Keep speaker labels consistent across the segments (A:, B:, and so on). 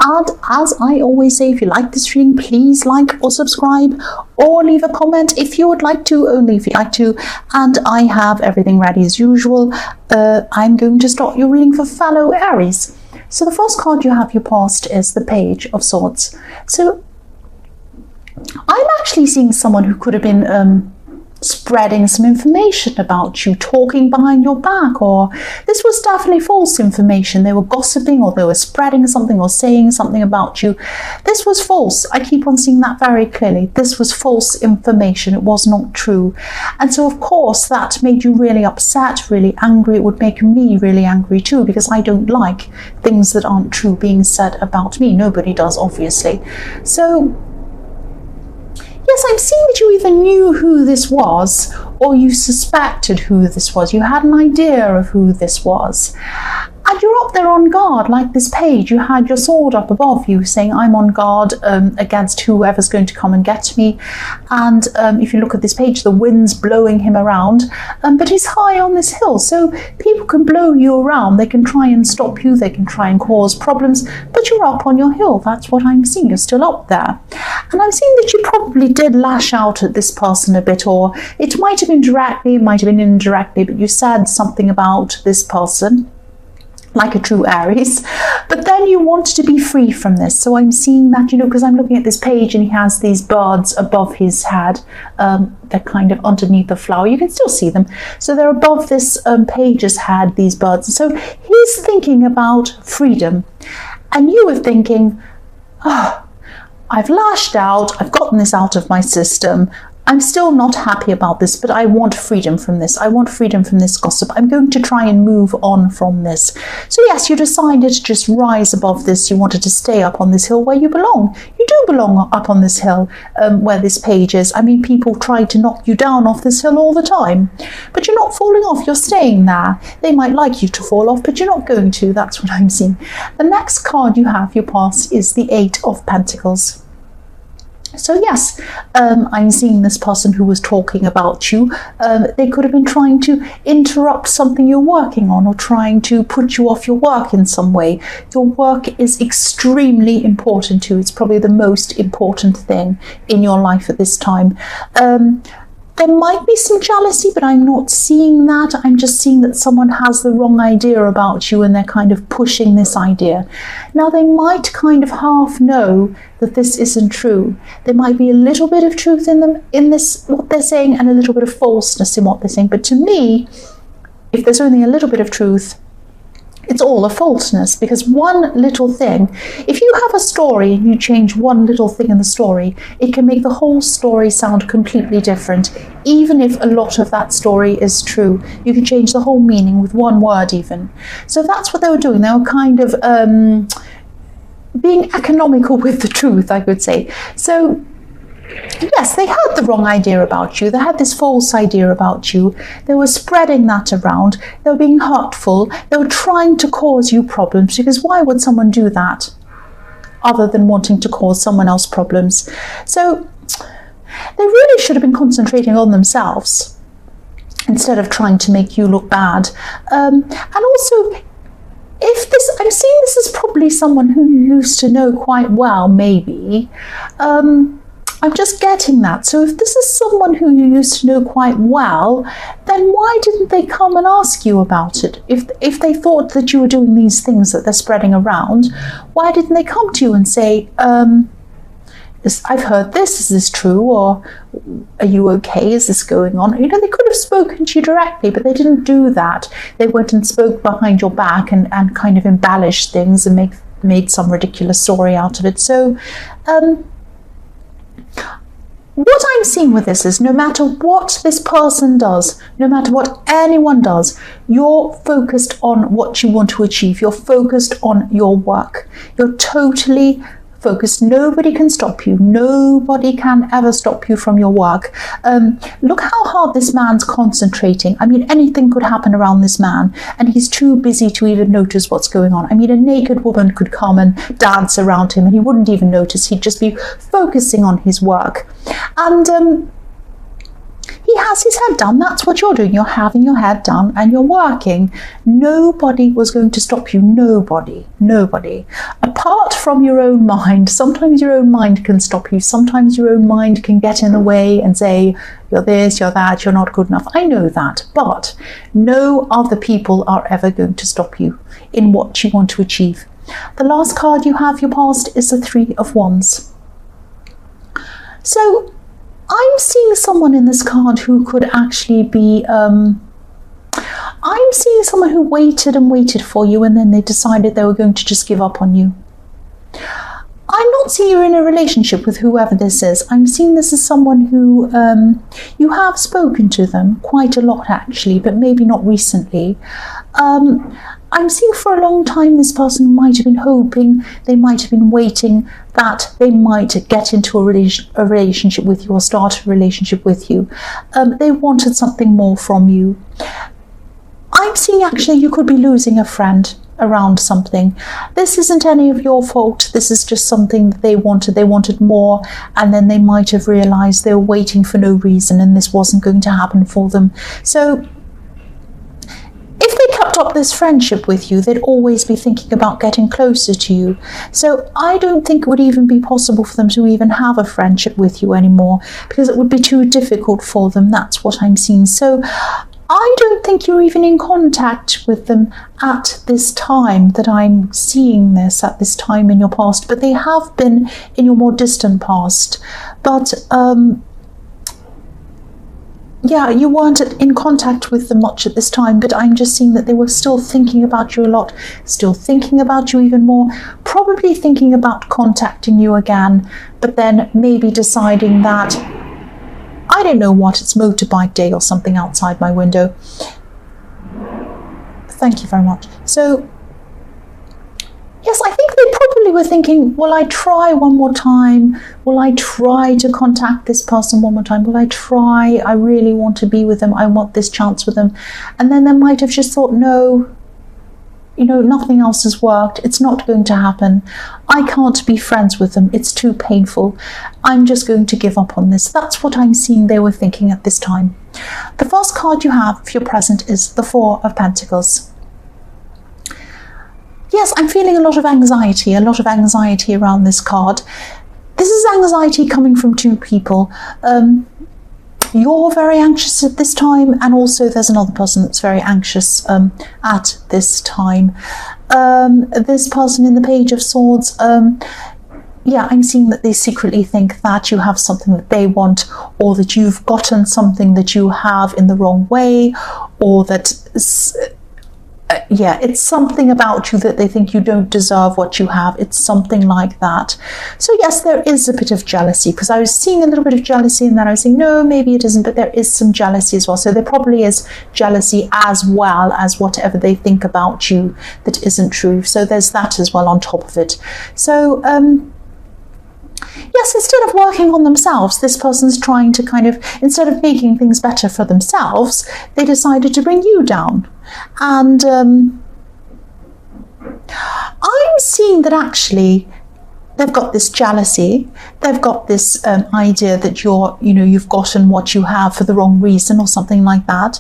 A: And as I always say, if you like this reading, please like or subscribe or leave a comment if you would like to, only if you'd like to. And I have everything ready as usual. I'm going to start your reading for fellow Aries. So the first card you have your past is the Page of Swords. So I'm actually seeing someone who could have been spreading some information about you, talking behind your back, or this was definitely false information. They were gossiping, or they were spreading something or saying something about you. This was false. I keep on seeing that very clearly. This was false information. It was not true. And so of course that made you really upset, really angry. It would make me really angry too, because I don't like things that aren't true being said about me. Nobody does, obviously. So yes, I'm seeing that you either knew who this was or you suspected who this was. You had an idea of who this was. And you're up there on guard, like this page. You had your sword up above you saying, I'm on guard against whoever's going to come and get me. And if you look at this page, the wind's blowing him around, but he's high on this hill. So people can blow you around. They can try and stop you. They can try and cause problems, but you're up on your hill. That's what I'm seeing. You're still up there. And I'm seeing that you probably did lash out at this person a bit, or it might have been directly, it might have been indirectly, but you said something about this person, like a true Aries, but then you want to be free from this. So I'm seeing that, you know, because I'm looking at this page and he has these birds above his head. They're kind of underneath the flower. You can still see them. So they're above this page's head, these birds. So he's thinking about freedom. And you were thinking, oh, I've lashed out. I've gotten this out of my system. I'm still not happy about this, but I want freedom from this. I want freedom from this gossip. I'm going to try and move on from this. So yes, you decided to just rise above this. You wanted to stay up on this hill where you belong. You do belong up on this hill where this page is. I mean, people try to knock you down off this hill all the time, but you're not falling off. You're staying there. They might like you to fall off, but you're not going to. That's what I'm seeing. The next card you have your past is the Eight of Pentacles. So yes, I'm seeing this person who was talking about you. They could have been trying to interrupt something you're working on, or trying to put you off your work in some way. Your work is extremely important to you. It's probably the most important thing in your life at this time. There might be some jealousy, but I'm not seeing that. I'm just seeing that someone has the wrong idea about you and they're kind of pushing this idea. Now, they might kind of half know that this isn't true. There might be a little bit of truth in them, in this, what they're saying, and a little bit of falseness in what they're saying. But to me, if there's only a little bit of truth, it's all a falseness, because one little thing, if you have a story and you change one little thing in the story, it can make the whole story sound completely different, even if a lot of that story is true. You can change the whole meaning with one word even. So that's what they were doing. They were kind of being economical with the truth, I could say. So yes, they had the wrong idea about you. They had this false idea about you. They were spreading that around. They were being hurtful. They were trying to cause you problems, because why would someone do that other than wanting to cause someone else problems? So they really should have been concentrating on themselves instead of trying to make you look bad. And also, if this, I'm seeing this is probably someone who you used to know quite well, maybe. I'm just getting that. So if this is someone who you used to know quite well, then why didn't they come and ask you about it? If they thought that you were doing these things that they're spreading around, why didn't they come to you and say, I've heard this, is this true? Or are you okay? Is this going on? You know, they could have spoken to you directly, but they didn't do that. They went and spoke behind your back and kind of embellished things and made some ridiculous story out of it. So, what I'm seeing with this is, no matter what this person does, no matter what anyone does, you're focused on what you want to achieve. You're focused on your work. You're totally focused. Nobody can stop you. Nobody can ever stop you from your work. Look how hard this man's concentrating. I mean, anything could happen around this man, and he's too busy to even notice what's going on. I mean, a naked woman could come and dance around him and he wouldn't even notice. He'd just be focusing on his work. And he he has his head down. That's what you're doing. You're having your head down and you're working. Nobody was going to stop you. Nobody. Apart from your own mind. Sometimes your own mind can stop you. Sometimes your own mind can get in the way and say, you're this, you're that, you're not good enough. I know that, but no other people are ever going to stop you in what you want to achieve. The last card you have, your past, is the Three of Wands. So I'm seeing someone in this card who could actually be, I'm seeing someone who waited and waited for you, and then they decided they were going to just give up on you. I'm not seeing you in a relationship with whoever this is. I'm seeing this as someone who you have spoken to them quite a lot actually, but maybe not recently. I'm seeing for a long time this person might have been hoping, they might have been waiting that they might get into a relationship with you or start a relationship with you. They wanted something more from you. I'm seeing actually you could be losing a friend around something. This isn't any of your fault. This is just something that they wanted. They wanted more, and then they might have realized they were waiting for no reason and this wasn't going to happen for them. So if they kept up this friendship with you, they'd always be thinking about getting closer to you. So I don't think it would even be possible for them to even have a friendship with you anymore, because it would be too difficult for them. That's what I'm seeing. So I don't think you're even in contact with them at this time that I'm seeing this, at this time in your past, but they have been in your more distant past. But yeah, you weren't in contact with them much at this time, but I'm just seeing that they were still thinking about you a lot, still thinking about you even more, probably thinking about contacting you again, but then maybe deciding that, I don't know what, it's motorbike day or something outside my window. Thank you very much. So, yes, I think they probably were thinking, will I try one more time? Will I try to contact this person one more time? Will I try? I really want to be with them. I want this chance with them. And then they might have just thought, no, you know, nothing else has worked. It's not going to happen. I can't be friends with them. It's too painful. I'm just going to give up on this. That's what I'm seeing they were thinking at this time. The first card you have for your present is the Four of Pentacles. Yes, I'm feeling a lot of anxiety around this card. This is anxiety coming from two people. You're very anxious at this time, and also there's another person that's very anxious at this time. This person in the Page of Swords, yeah, I'm seeing that they secretly think that you have something that they want, or that you've gotten something that you have in the wrong way, or that yeah, it's something about you that they think you don't deserve what you have. It's something like that. So yes, there is a bit of jealousy, because I was seeing a little bit of jealousy, and then I was saying, no, maybe it isn't, but there is some jealousy as well. So there probably is jealousy as well as whatever they think about you that isn't true. So there's that as well on top of it. So yes, instead of working on themselves, this person's trying to kind of, instead of making things better for themselves, they decided to bring you down. And I'm seeing that actually they've got this jealousy, they've got this idea that you've gotten what you have for the wrong reason or something like that.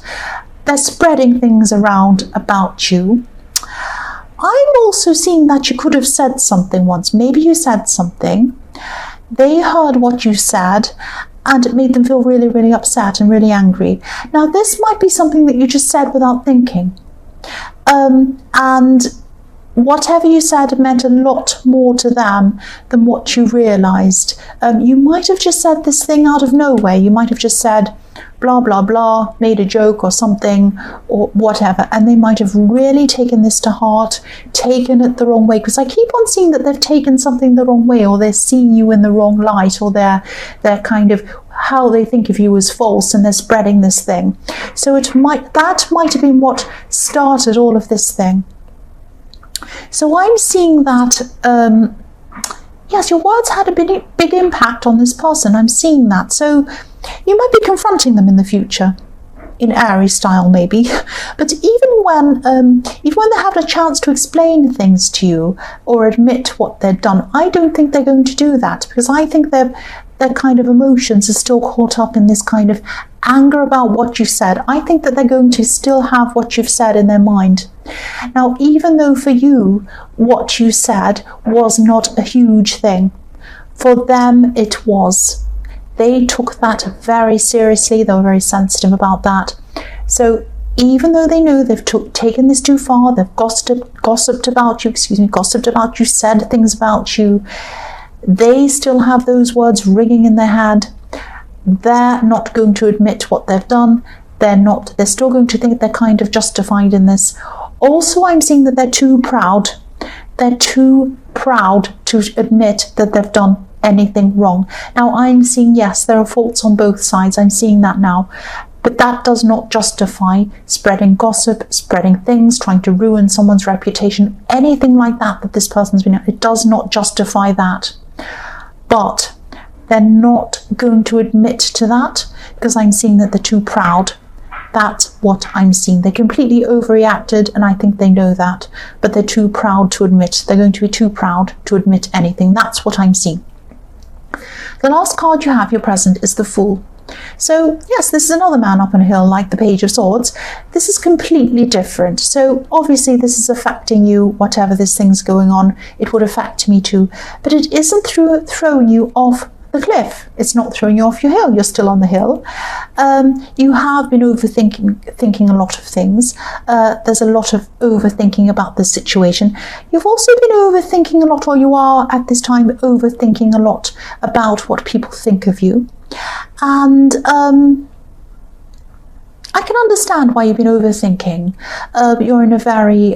A: They're spreading things around about you. I'm also seeing that you could have said something once. Maybe you said something, they heard what you said, and it made them feel really, really upset and really angry. Now, this might be something that you just said without thinking. And whatever you said meant a lot more to them than what you realized. You might have just said this thing out of nowhere. You might have just said, blah, blah, blah, made a joke or something or whatever. And they might have really taken this to heart, taken it the wrong way. Because I keep on seeing that they've taken something the wrong way, or they're seeing you in the wrong light, or they're kind of, how they think of you as false, and they're spreading this thing. So that might have been what started all of this thing. So I'm seeing that, yes, your words had a big impact on this person. I'm seeing that. So you might be confronting them in the future. in Aries style maybe, but even when they have a chance to explain things to you or admit what they've done, I don't think they're going to do that, because I think their kind of emotions are still caught up in this kind of anger about what you said. I think that they're going to still have what you've said in their mind. Now, even though for you what you said was not a huge thing, for them it was. They took that very seriously. They were very sensitive about that. So even though they know they've taken this too far, they've gossiped about you, said things about you, they still have those words ringing in their head. They're not going to admit what they've done. They're still going to think they're kind of justified in this. Also, I'm seeing that they're too proud. They're too proud to admit that they've done anything wrong. Now, I'm seeing, yes, there are faults on both sides. I'm seeing that now. But that does not justify spreading gossip, spreading things, trying to ruin someone's reputation, anything like that this person's been. It does not justify that. But they're not going to admit to that, because I'm seeing that they're too proud. That's what I'm seeing. They completely overreacted, and I think they know that, but they're too proud to admit. They're going to be too proud to admit anything. That's what I'm seeing. The last card you have, your present, is the Fool. So yes, this is another man up on a hill, like the Page of Swords. This is completely different. So obviously this is affecting you, whatever this thing's going on, it would affect me too. But it isn't throwing you off the cliff. It's not throwing you off your hill. You're still on the hill. You have been thinking a lot of things. There's a lot of overthinking about this situation. You've also been overthinking a lot, or you are at this time overthinking a lot about what people think of you. And I can understand why you've been overthinking. You're in a very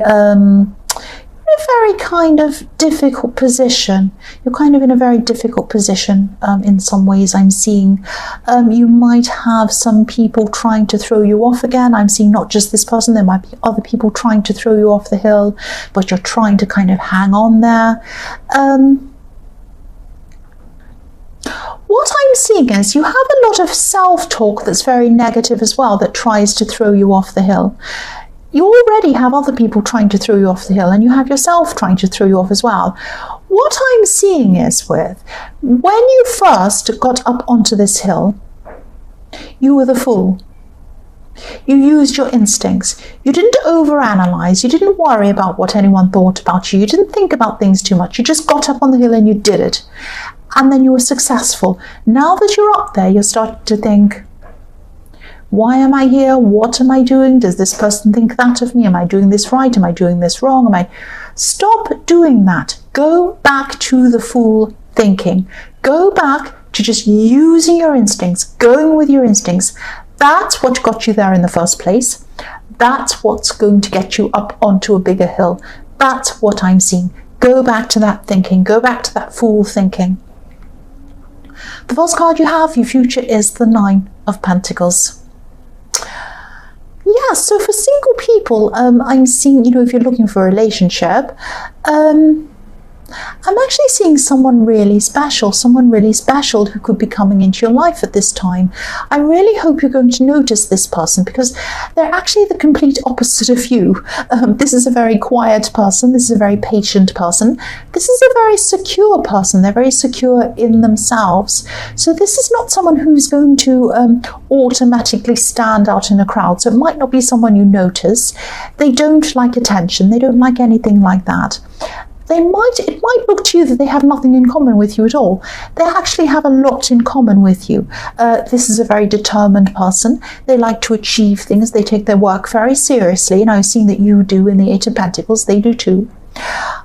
A: kind of difficult position. You're kind of in a very difficult position in some ways, I'm seeing. You might have some people trying to throw you off again. I'm seeing not just this person, there might be other people trying to throw you off the hill, but you're trying to kind of hang on there. What I'm seeing is you have a lot of self-talk that's very negative as well, that tries to throw you off the hill. You already have other people trying to throw you off the hill, and you have yourself trying to throw you off as well. What I'm seeing is when you first got up onto this hill, you were the Fool. You used your instincts. You didn't overanalyze. You didn't worry about what anyone thought about you. You didn't think about things too much. You just got up on the hill and you did it. And then you were successful. Now that you're up there, you're starting to think, why am I here? What am I doing? Does this person think that of me? Am I doing this right? Am I doing this wrong? Stop doing that. Go back to the Fool thinking. Go back to just using your instincts, going with your instincts. That's what got you there in the first place. That's what's going to get you up onto a bigger hill. That's what I'm seeing. Go back to that thinking. Go back to that Fool thinking. The first card you have, your future, is the Nine of Pentacles. Yeah, so for single people, I'm seeing, if you're looking for a relationship, I'm actually seeing someone really special who could be coming into your life at this time. I really hope you're going to notice this person, because they're actually the complete opposite of you. This is a very quiet person. This is a very patient person. This is a very secure person. They're very secure in themselves. So this is not someone who's going to automatically stand out in a crowd. So it might not be someone you notice. They don't like attention. They don't like anything like that. It might look to you that they have nothing in common with you at all. They actually have a lot in common with you. This is a very determined person. They like to achieve things. They take their work very seriously, and I've seen that you do in the Eight of Pentacles. They do too.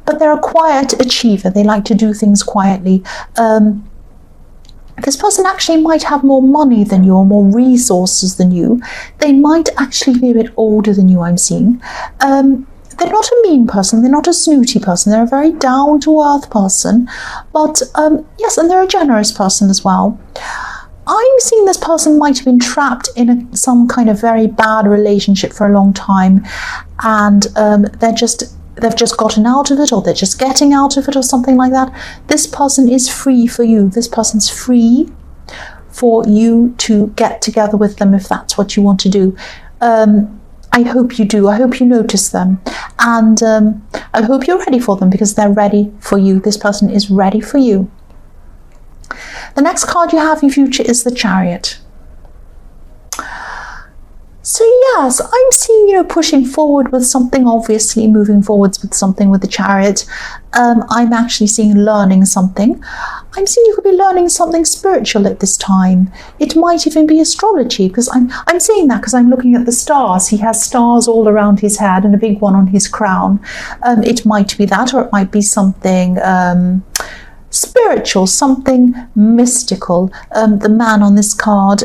A: But they're a quiet achiever. They like to do things quietly. This person actually might have more money than you, or more resources than you. They might actually be a bit older than you, I'm seeing. They're not a mean person, they're not a snooty person, they're a very down-to-earth person, but yes, and they're a generous person as well. I'm seeing this person might have been trapped in some kind of very bad relationship for a long time, and they've just gotten out of it, or they're just getting out of it, or something like that. This person is free for you. This person's free for you to get together with them if that's what you want to do. I hope you do. I hope you notice them. And I hope you're ready for them, because they're ready for you. This person is ready for you. The next card you have in future is the Chariot. So yes, I'm seeing, pushing forward with something, obviously moving forwards with something with the Chariot. I'm actually seeing learning something. I'm seeing you could be learning something spiritual at this time. It might even be astrology, because I'm seeing that because I'm looking at the stars. He has stars all around his head and a big one on his crown. It might be that, or it might be something spiritual, something mystical. The man on this card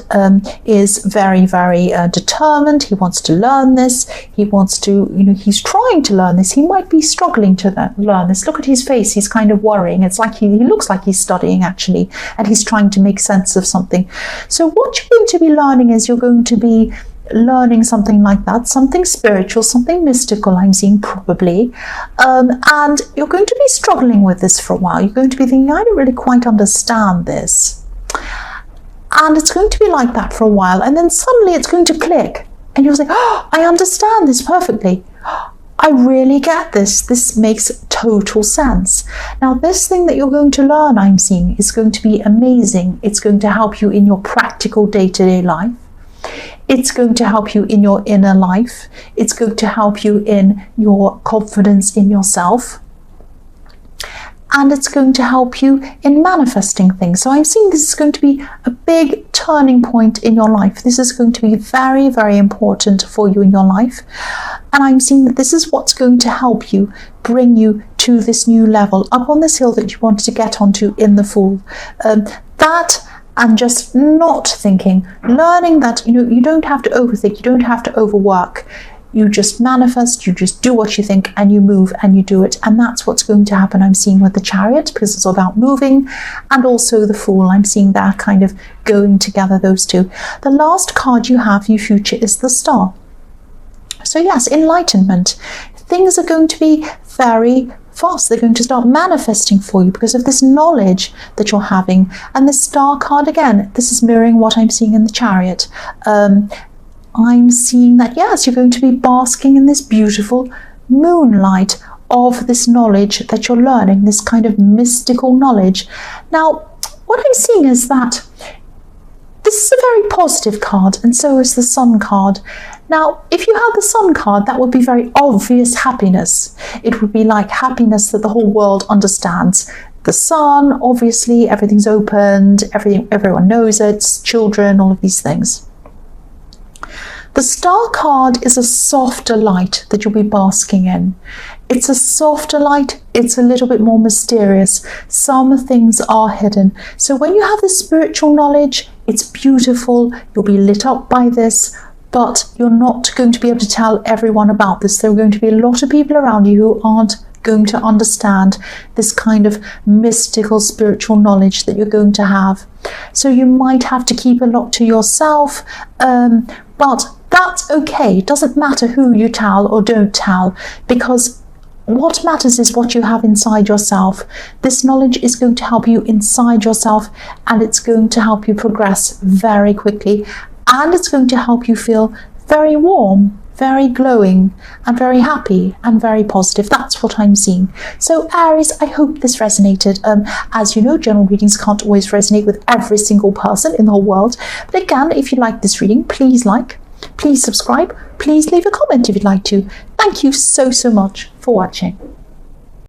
A: is very, very determined. He wants to learn this. He wants to, he's trying to learn this. He might be struggling to learn this. Look at his face. He's kind of worrying. It's like he looks like he's studying, actually, and he's trying to make sense of something. So what you're going to be learning is you're going to be learning something like that, something spiritual, something mystical, I'm seeing, probably, and you're going to be struggling with this for a while. You're going to be thinking, I don't really quite understand this, and it's going to be like that for a while, and then suddenly it's going to click and you'll say, oh, I understand this perfectly. I really get this. This makes total sense. Now, this thing that you're going to learn, I'm seeing, is going to be amazing. It's going to help you in your practical day-to-day life. It's going to help you in your inner life. It's going to help you in your confidence in yourself. And it's going to help you in manifesting things. So I'm seeing this is going to be a big turning point in your life. This is going to be very, very important for you in your life. And I'm seeing that this is what's going to help you bring you to this new level, up on this hill that you wanted to get onto in the Fool. And just not thinking, learning that, you don't have to overthink, you don't have to overwork. You just manifest, you just do what you think, and you move and you do it. And that's what's going to happen, I'm seeing, with the Chariot, because it's all about moving, and also the Fool. I'm seeing that kind of going together, those two. The last card you have, your future, is the Star. So yes, enlightenment. Things are going to be very fast. They're going to start manifesting for you because of this knowledge that you're having. And the Star card, again, this is mirroring what I'm seeing in the Chariot. I'm seeing that, yes, you're going to be basking in this beautiful moonlight of this knowledge that you're learning, this kind of mystical knowledge. Now, what I'm seeing is that this is a very positive card, and so is the Sun card. Now, if you had the Sun card, that would be very obvious happiness. It would be like happiness that the whole world understands. The sun, obviously, everything's opened, everyone knows it, children, all of these things. The Star card is a softer light that you'll be basking in. It's a softer light, it's a little bit more mysterious. Some things are hidden. So when you have the spiritual knowledge, it's beautiful, you'll be lit up by this, but you're not going to be able to tell everyone about this. There are going to be a lot of people around you who aren't going to understand this kind of mystical spiritual knowledge that you're going to have. So you might have to keep a lot to yourself, but that's okay. It doesn't matter who you tell or don't tell, because what matters is what you have inside yourself. This knowledge is going to help you inside yourself, and it's going to help you progress very quickly, and it's going to help you feel very warm, very glowing, and very happy and very positive. That's what I'm seeing. So Aries, I hope this resonated. As you know, general readings can't always resonate with every single person in the whole world. But again, if you like this reading, please subscribe, please leave a comment if you'd like to. Thank you so much for watching.